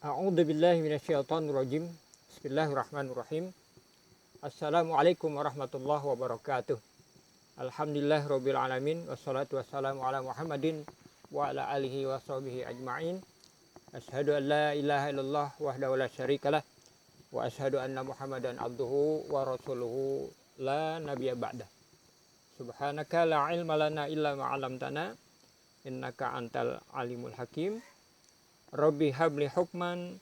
A'udzubillahi minasyaitonirrajim. Bismillahirrahmanirrahim. Assalamualaikum warahmatullahi wabarakatuh. Alhamdulillahirabbil alamin wassalatu wassalamu ala Muhammadin wa ala alihi washabihi ajmain. Asyhadu an la ilaha illallah wahdahu la syarikalah wa asyhadu anna Muhammadan abduhu wa rasuluhu la nabiyya ba'dah. Subhanaka la ilma lana illa ma 'allamtana innaka antal alimul hakim. Rabbi habli hukman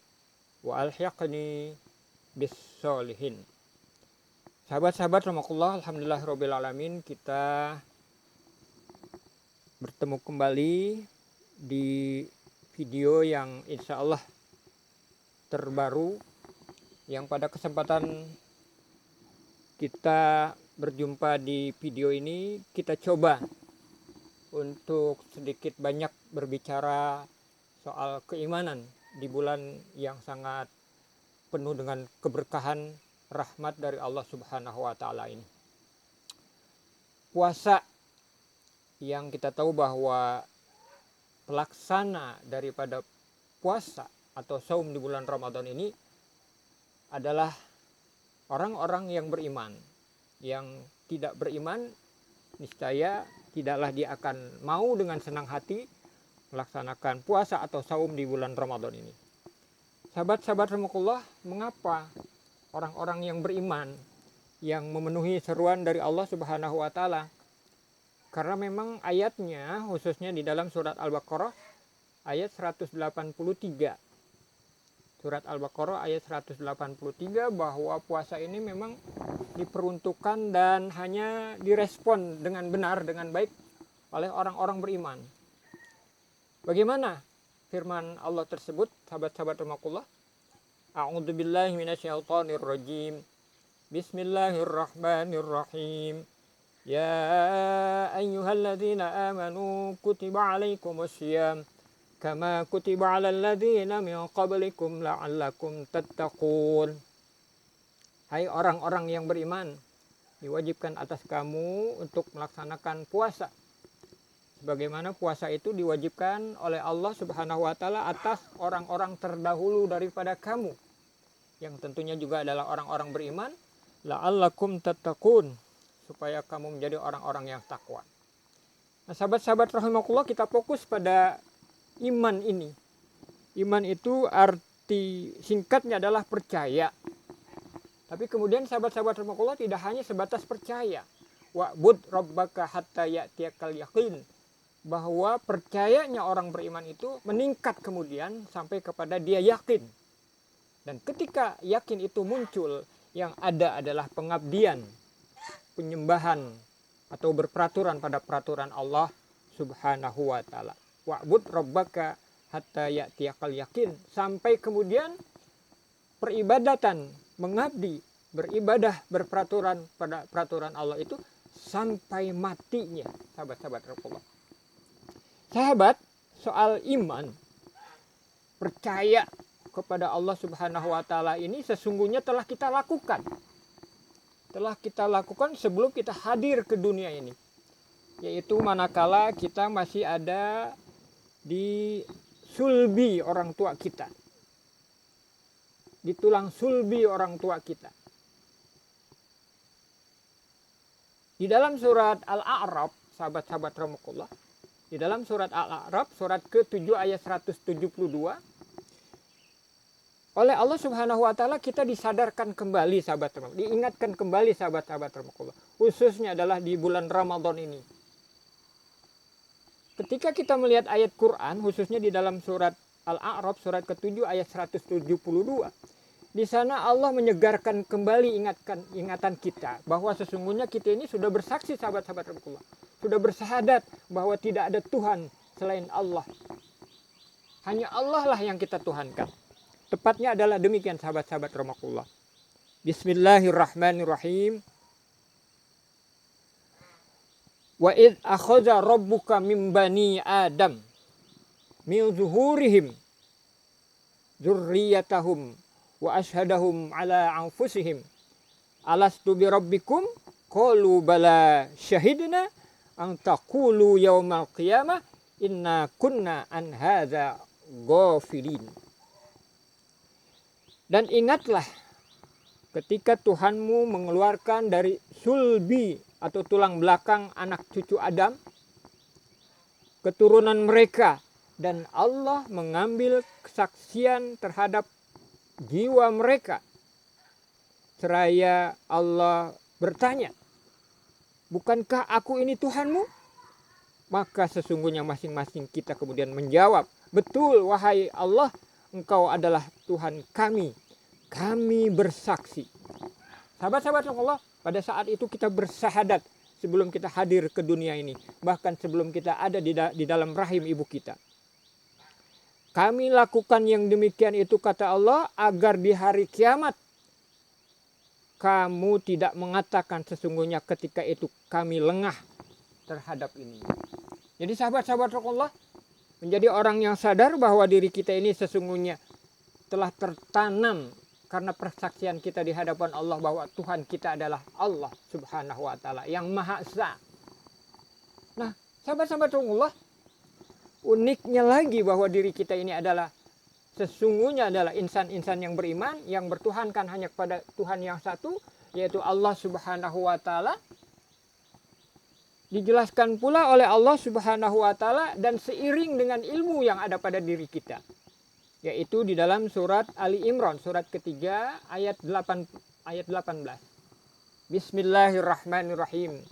wa alhiqni bis solihin. Sahabat-sahabat rahimakumullah, alhamdulillahirabbil alamin, kita bertemu kembali di video yang insya Allah terbaru, yang pada kesempatan kita berjumpa di video ini kita coba untuk sedikit banyak berbicara soal keimanan di bulan yang sangat penuh dengan keberkahan rahmat dari Allah Subhanahu wa taala ini. Puasa yang kita tahu bahwa pelaksana daripada puasa atau saum di bulan Ramadan ini adalah orang-orang yang beriman. Yang tidak beriman niscaya tidaklah dia akan mau dengan senang hati melaksanakan puasa atau saum di bulan Ramadan ini. Sahabat-sahabat rahimakumullah, mengapa orang-orang yang beriman yang memenuhi seruan dari Allah Subhanahu wa taala? Karena memang ayatnya khususnya di dalam surat Al-Baqarah ayat 183. Surat Al-Baqarah ayat 183 bahwa puasa ini memang diperuntukkan dan hanya direspon dengan benar, dengan baik oleh orang-orang beriman. Bagaimana firman Allah tersebut, sahabat-sahabat rahimakumullah? A'udzubillahi minasyaitonirrajim. Bismillahirrahmanirrahim. Ya ayyuhalladzina amanu kutiba alaikumussyiyam kama kutiba 'alal ladzina min qablikum la'allakum tattaqun. Hai orang-orang yang beriman, diwajibkan atas kamu untuk melaksanakan puasa sebagaimana puasa itu diwajibkan oleh Allah Subhanahu wa taala atas orang-orang terdahulu daripada kamu, yang tentunya juga adalah orang-orang beriman, la'allakum tattaqun, supaya kamu menjadi orang-orang yang takwa. Nah, sahabat-sahabat rahimakumullah, kita fokus pada iman ini. Iman itu arti singkatnya adalah percaya. Tapi kemudian sahabat-sahabat rahimakumullah tidak hanya sebatas percaya. Wa'bud rabbaka hatta ya'tiyakal yaqin, bahwa percayanya orang beriman itu meningkat kemudian sampai kepada dia yakin. Dan ketika yakin itu muncul, yang ada adalah pengabdian, penyembahan atau berperaturan pada peraturan Allah Subhanahu wa taala. Wa'bud rabbaka hatta ya'tiyakal yakin, sampai kemudian peribadatan, mengabdi, beribadah, berperaturan pada peraturan Allah itu sampai matinya, sahabat-sahabat Rasulullah. Sahabat, soal iman, percaya kepada Allah Subhanahu wa taala ini sesungguhnya telah kita lakukan. Telah kita lakukan sebelum kita hadir ke dunia ini. Yaitu manakala kita masih ada di sulbi orang tua kita. Di tulang sulbi orang tua kita. Di dalam surat Al-A'raf, sahabat-sahabat rahimakumullah, di dalam surat Al-A'raf, surat ke-7 ayat 172, oleh Allah Subhanahu wa taala kita disadarkan kembali, sahabat rahimakumullah, diingatkan kembali, sahabat-sahabat rahimakumullah, khususnya adalah di bulan Ramadan ini. Ketika kita melihat ayat Quran, khususnya di dalam surat Al-A'raf, surat ke-7 ayat 172, di sana Allah menyegarkan kembali ingatan kita bahwa sesungguhnya kita ini sudah bersaksi, sahabat-sahabat rahimakumullah, sudah bersahadat bahwa tidak ada Tuhan selain Allah. Hanya Allah lah yang kita tuhankan. Tepatnya adalah demikian, sahabat-sahabat rahimakumullah. Bismillahirrahmanirrahim. Wa id akhadha rabbuka min bani Adam min zuhurihim dzurriyyatahum wa ashhadahum ala anfusihim alastu bi rabbikum qalu bala syahidna an taqulu yaumal qiyamah inna kunna an hadza ghafilin. Dan ingatlah ketika Tuhanmu mengeluarkan dari sulbi atau tulang belakang anak cucu Adam, keturunan mereka, dan Allah mengambil kesaksian terhadap jiwa mereka. Seraya Allah bertanya, bukankah aku ini Tuhanmu? Maka sesungguhnya masing-masing kita kemudian menjawab, betul wahai Allah, Engkau adalah Tuhan kami. Kami bersaksi. Sahabat-sahabat Allah, pada saat itu kita bersahadat sebelum kita hadir ke dunia ini. Bahkan sebelum kita ada di dalam rahim ibu kita. Kami lakukan yang demikian itu, kata Allah, agar di hari kiamat kamu tidak mengatakan sesungguhnya ketika itu kami lengah terhadap ini. Jadi sahabat-sahabat Allah, menjadi orang yang sadar bahwa diri kita ini sesungguhnya telah tertanam karena persaksian kita di hadapan Allah bahwa Tuhan kita adalah Allah Subhanahu wa taala yang Maha Esa. Nah, sahabat-sahabat Allah, uniknya lagi bahwa diri kita ini adalah sesungguhnya adalah insan-insan yang beriman, yang bertuhankan hanya kepada Tuhan yang satu, yaitu Allah Subhanahu wa taala. Dijelaskan pula oleh Allah Subhanahu wa taala dan seiring dengan ilmu yang ada pada diri kita. Yaitu di dalam surat Ali Imran, surat ketiga ayat 18. Bismillahirrahmanirrahim.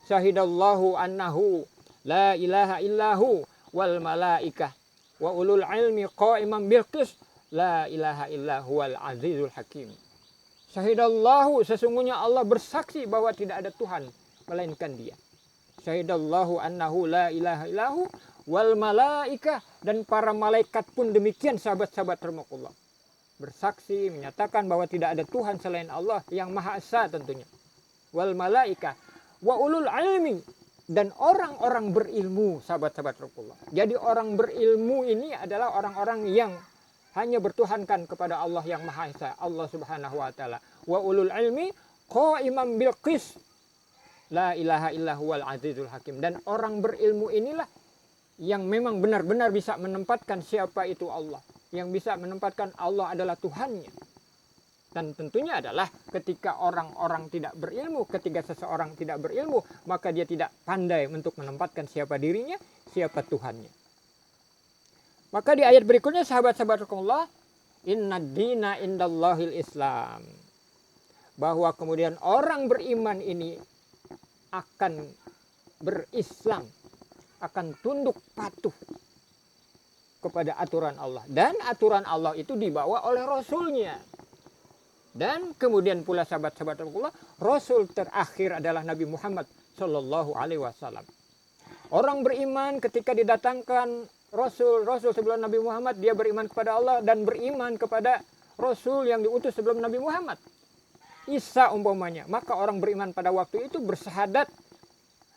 Syahidallahu annahu la ilaha illahu wal malaikah wa ulul ilmi qa'iman bil qist la ilaha illahu wal azizul hakim. Syahidallahu, sesungguhnya Allah bersaksi bahwa tidak ada Tuhan melainkan Dia. Syahidallahu annahu la ilaha illahu wal malaikah, dan para malaikat pun demikian, sahabat-sahabat rahmatullah. Bersaksi menyatakan bahwa tidak ada Tuhan selain Allah yang Maha Esa tentunya. Wal malaikah wa ulul ilmi, dan orang-orang berilmu, sahabat-sahabat rahmatullah. Jadi orang berilmu ini adalah orang-orang yang hanya bertuhankan kepada Allah yang Maha Esa, Allah Subhanahu wa taala. Wa ulul ilmi qa'iman bil qist la ilaha illahu wal azizul hakim, dan orang berilmu inilah yang memang benar-benar bisa menempatkan siapa itu Allah, yang bisa menempatkan Allah adalah Tuhannya. Dan tentunya adalah ketika orang-orang tidak berilmu, ketika seseorang tidak berilmu, maka dia tidak pandai untuk menempatkan siapa dirinya, siapa Tuhannya. Maka di ayat berikutnya, sahabat-sahabat Allah, inna dina indallahil Islam, bahwa kemudian orang beriman ini akan berislam, akan tunduk patuh kepada aturan Allah. Dan aturan Allah itu dibawa oleh Rasulnya. Dan kemudian pula sahabat-sahabat Allah, Rasul terakhir adalah Nabi Muhammad Sallallahu Alaihi Wasallam. Orang beriman ketika didatangkan Rasul sebelum Nabi Muhammad, dia beriman kepada Allah dan beriman kepada Rasul yang diutus sebelum Nabi Muhammad. Isa umpamanya. Maka orang beriman pada waktu itu bersahadat,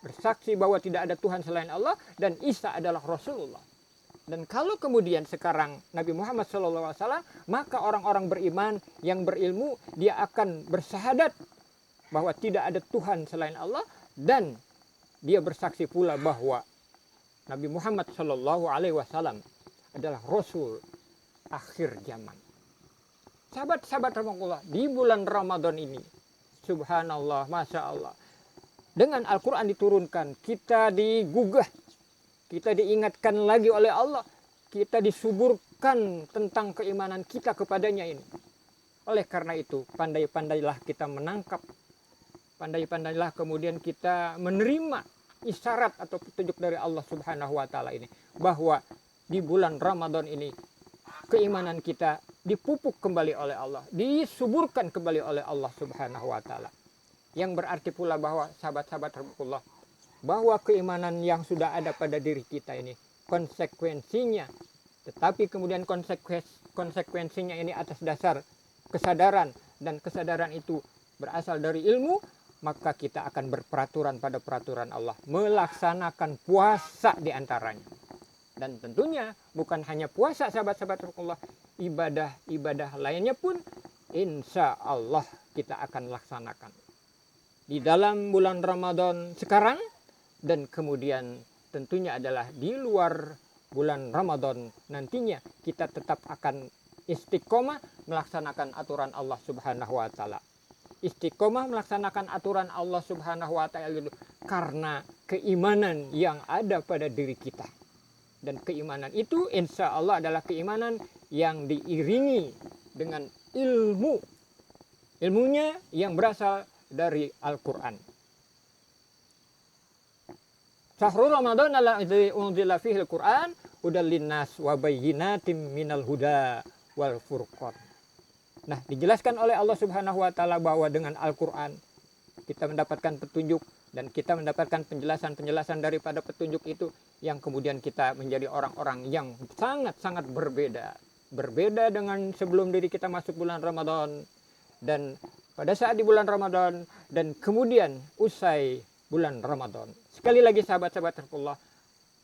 bersaksi bahwa tidak ada Tuhan selain Allah, dan Isa adalah Rasulullah. Dan kalau kemudian sekarang Nabi Muhammad SAW, maka orang-orang beriman yang berilmu, dia akan bersahadat bahwa tidak ada Tuhan selain Allah, dan dia bersaksi pula bahwa Nabi Muhammad SAW adalah Rasul akhir zaman. Sahabat-sahabat rahmatullah, di bulan Ramadan ini, subhanallah, masya Allah, dengan Al-Quran diturunkan, kita digugah, kita diingatkan lagi oleh Allah, kita disuburkan tentang keimanan kita kepadanya ini. Oleh karena itu, pandai-pandailah kita menangkap, pandai-pandailah kemudian kita menerima isyarat atau petunjuk dari Allah Subhanahu wa taala ini, bahwa di bulan Ramadan ini keimanan kita dipupuk kembali oleh Allah, disuburkan kembali oleh Allah Subhanahu wa taala. Yang berarti pula bahwa sahabat-sahabat rahmatullah, bahwa keimanan yang sudah ada pada diri kita ini konsekuensinya, tetapi kemudian konsekuensinya ini atas dasar kesadaran, dan kesadaran itu berasal dari ilmu, maka kita akan berperaturan pada peraturan Allah, melaksanakan puasa di antaranya. Dan tentunya bukan hanya puasa, sahabat-sahabat rahmatullah, ibadah-ibadah lainnya pun insya Allah kita akan laksanakan di dalam bulan Ramadan sekarang, dan kemudian tentunya adalah di luar bulan Ramadan nantinya kita tetap akan Istiqomah melaksanakan aturan Allah Subhanahu wa taala. Istiqomah melaksanakan aturan Allah Subhanahu wa taala itu karena keimanan yang ada pada diri kita. Dan keimanan itu insya Allah adalah keimanan yang diiringi dengan ilmu. Ilmunya yang berasal dari Al-Quran. Syahrul Ramadan alladzi unzila fihi al-Qur'an hudal linnas wa bayyinatin minal huda wal furqan. Nah, dijelaskan oleh Allah Subhanahu wa taala bahwa dengan Al-Qur'an kita mendapatkan petunjuk dan kita mendapatkan penjelasan-penjelasan daripada petunjuk itu yang kemudian kita menjadi orang-orang yang sangat-sangat berbeda. Berbeda dengan sebelum diri kita masuk bulan Ramadan dan pada saat di bulan Ramadan dan kemudian usai bulan Ramadan. Sekali lagi sahabat-sahabat Rasulullah,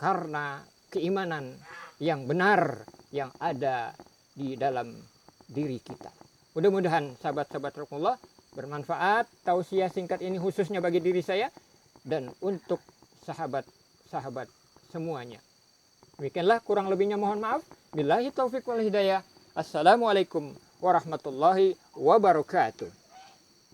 karena keimanan yang benar yang ada di dalam diri kita. Mudah-mudahan sahabat-sahabat Rasulullah bermanfaat tausiah singkat ini khususnya bagi diri saya dan untuk sahabat-sahabat semuanya. Demikianlah, kurang lebihnya mohon maaf. Billahi taufiq wal hidayah. Assalamualaikum warahmatullahi wabarakatuh.